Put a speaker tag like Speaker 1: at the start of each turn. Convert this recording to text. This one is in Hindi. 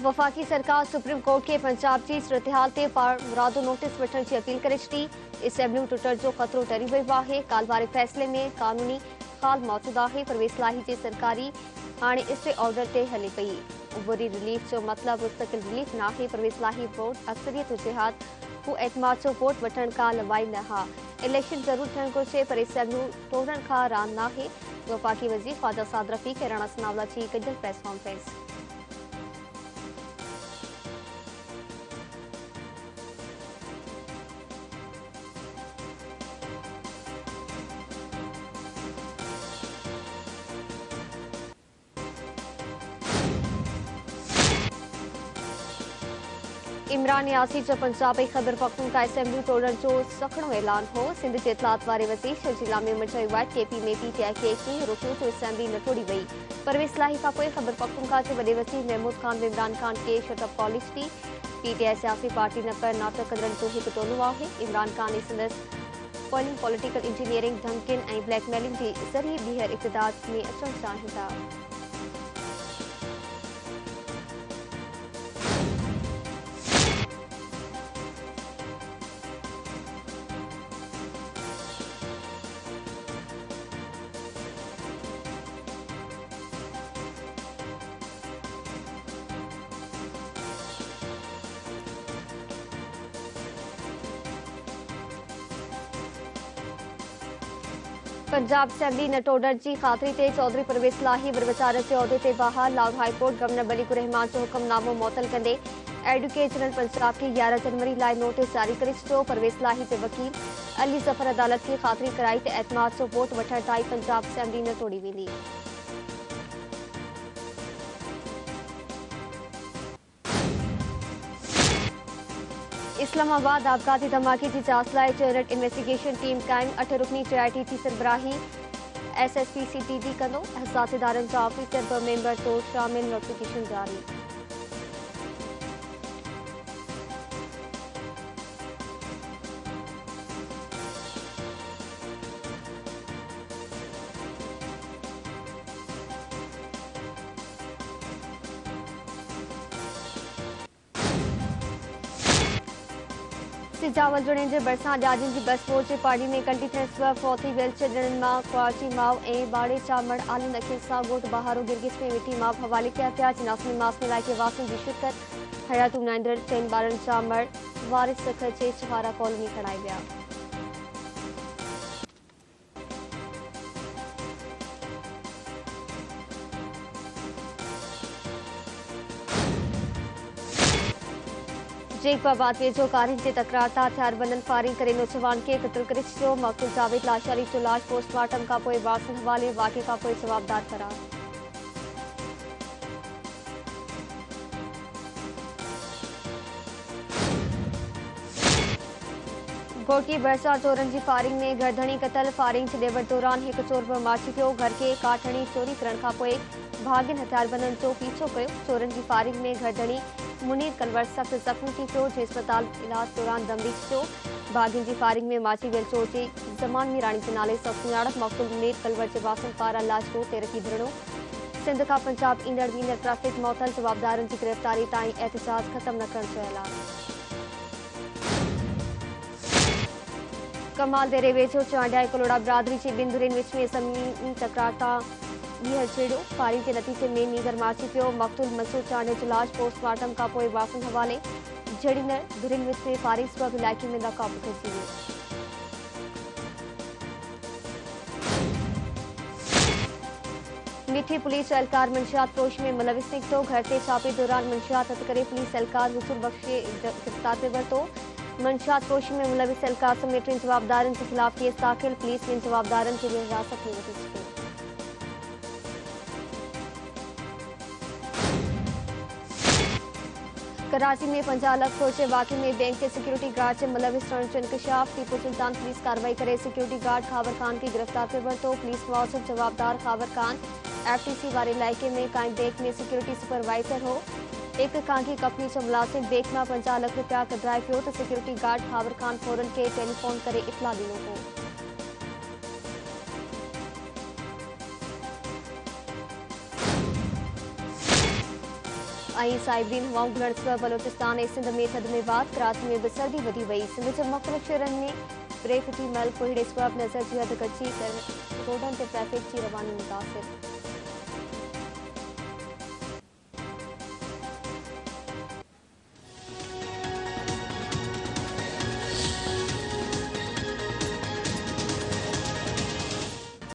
Speaker 1: वफाकी सरकार सुप्रीम कोर्ट के पंजाब जी सूरत हाल ते मुरादो नोटिस वठण की अपील करे छॾी। असेंबलियूं टुटण जो ख़तरो टरी वियो आहे। काल वारे फैसले में कानूनी हाल मौजूद है। परवेज़ इलाही जे सरकारी हाणे स्टे ऑर्डर ते हले पई। उबरी रिलीफ जो मतलब मुस्तकिल रिलीफ न आहे। परवेज़ इलाही वोट अक्सरियत जिहाद हू एतमाद जो वोट वठण का लवाई न हा। इलेक्शन जरूर थियण घुरिजे पर असेंबलियूं तोड़ण का रांदि न आहे। वफाकी वज़ीर ख्वाजा साद रफ़ीक ऐं राणा सनावला जी गॾियल प्रेस कॉन्फ्रेंस। इमरान यासी जो पंजाब ऐं ख़ैबर पख्तूनख्वा असेंबलियूं तोड़ण जो सखणो ऐलान हो। सिंध जे इतलात वारे वज़ीर शर्जीला मेमण चयो आहे केपी में पीटीआई खे रोकियो जो असेंबली न तोड़ी वई। परवेज़ इलाही खां पोइ ख़ैबर पख्तूनख्वा जे वॾे वज़ीर महमूद खान बि इमरान खान खे शटअप कॉल ॾिनी। पीटीआई सियासी पार्टी न पर नाटक कंदड़नि जो हिकु टोलो आहे। इमरान खान ऐं संदसि पोलिंग पॉलिटिकल इंजीनियरिंग धमकियुनि ऐं ब्लैकमेलिंग जे ज़रिए ॿीहर इक़्तिदार में अचणु चाहिनि था। पंजाब असेंबली न तोड़ण की ख़ातिरी ते चौधरी परवेज़ इलाही वरविचार जे उहिदे ते बहाल। लाहौर हाईकोर्ट गवर्नर मलिकुर रहमान जो हुक्मनामो मुअतल कंदे एडवोकेट जनरल पंजाब के 11 जनवरी लाइ नोटिस जारी करे छॾियो। परवेज़ इलाही जे वकील अली ज़फर अदालत खे ख़ातिरी कराई त एतमाद जो वोट वठण ताईं पंजाब असेंबली न तोड़ी वेंदी। इस्लामाबाद आपघाती धमाके की जांच लाइ चेरट इन्वेस्टिगेशन टीम कायम। 8 रुकनी टीआईटी जी सरबराही एसएसपी-सीटीडी कंदो। हसास इदारनि जा ऑफिसर ब मेंबर तो शामिल। नोटिफिकेशन जारी। सिजावल जुड़े जे भरिसां ॾाॾियुनि जी बस बोर्ड जे पाड़ी में कल्टी थियण सबबि फौती व्हीलचेयर ॼणनि मां क्वाची माउ ऐं बाड़े चामड़ आलिन अखियुनि सां ॻोठ बहारो गिरगिट में वेठी माउ हवाले कया पिया। जिनासनी मास में इलाइक़े वासियुनि जी शिरकत। हयातूं नाइंदड़ 3 ॿारनि जा मड़ वारिस सख जे चहारा कॉलोनी खणाए विया। जेकबाबाद वेझो कारिन जे तकरार तां हथियारबंदनि फायरिंग करे नौजवान खे क़त्ल करे छॾियो। मक़तूल जावेद लाशारी जो लाश पोस्टमार्टम खां पोइ वारसनि हवाले। वाक़े खां पोइ जवाबदार फरार। घोटी भरिसां चोरनि जी फायरिंग में गरधणी क़तल। फायरिंग जे ॾेवड़ दौरान हिकु चोर बि माची पियो। घर खे काठ हणी चोरी करण खां पोइ भाॻियुनि हथियारबंदनि जो पीछो कयो। चोरनि जी फायरिंग में गरधणी मुनीर कलवर सख़्त ज़ख़्मी थी पियो जे अस्पताल इलाज दौरान दम ॾेई छॾियो। भाॻियुनि जी फायरिंग में माची वियल चोर जे ज़मान मीराणी जे नाले सां सुञाणप। मक़तूल मुनीर कलवर जे वासनि पारां लाजकोट ते रखी धरणो। सिंध खां पंजाब ईंदड़ वींदड़ ट्रैफ़िक मुअतल। जवाबदारनि जी गिरफ़्तारी ताईं एहतजाज ख़त्म न करण जो ऐलान। कमाल देरे वेझो चांडिया कलोड़ा बिरादरी जी ॿिनि धुरियुनि विच में ज़मीनी तकरार तां ॿीहर छेड़ियो। फायरिंग जे नतीजे में नीगर माची पियो। मक़तूल मसूद चांडिया जो लाश पोस्टमार्टम खां पोइ वासनि हवाले। जड़ींदड़ धुरियुनि विच में फायरिंग सबबि इलाइक़े में नकाबु पइजी वियो। मिठी पुलिस एहलकार मंशियात फरोश में मुलविस निकितो। घर ते छापे दौरान मंशियात हथ करे पुलिस एहलकार हुसूल बख्शे गिरफ़्तार पे वरितो। मंशियात फरोशी में मुलविस एहलकार समेत 3 जवाबदारनि के ख़िलाफ़ केस दाख़िल। पुलिस 2 जवाबदारनि खे हिरासत में वठी छॾियो। कराची में 50 लाख खोचे वाक़े में बैंक के सिक्योरिटी गार्ड से मुलविस रहण जो इंकशाफ। टीपू सुल्तान पुलिस कार्रवाई करे सिक्योरिटी गार्ड खावर खान की गिरफ्तार पे वरितो। पुलिस मौजूद जवाबदार खावर खान एफटीसी वाले इलाइक़े में कायम बैंक में सिक्योरिटी सुपरवाइज़र हो। एक खांगी कंपनी जो मुलाज़िम बैंक में 50 लाख रुपया कढाए पियो तो सिक्योरिटी गार्ड खावर खान फौरन के टेलीफोन करे इतला ॾिनो हो। ऐं साइबरीन हवाऊं गुलण सबबि बलोचिस्तान ऐं सिंध में थधि में वाध। कराची में बि सर्दी वधी वई। सिंध जे मुख़्तलिफ़ शहरनि में ब्रेक थी महिल कोहीड़े सबबि नज़र जी हद घटिजी रोडनि ते ट्रैफ़िक जी रवानी मुतासिर।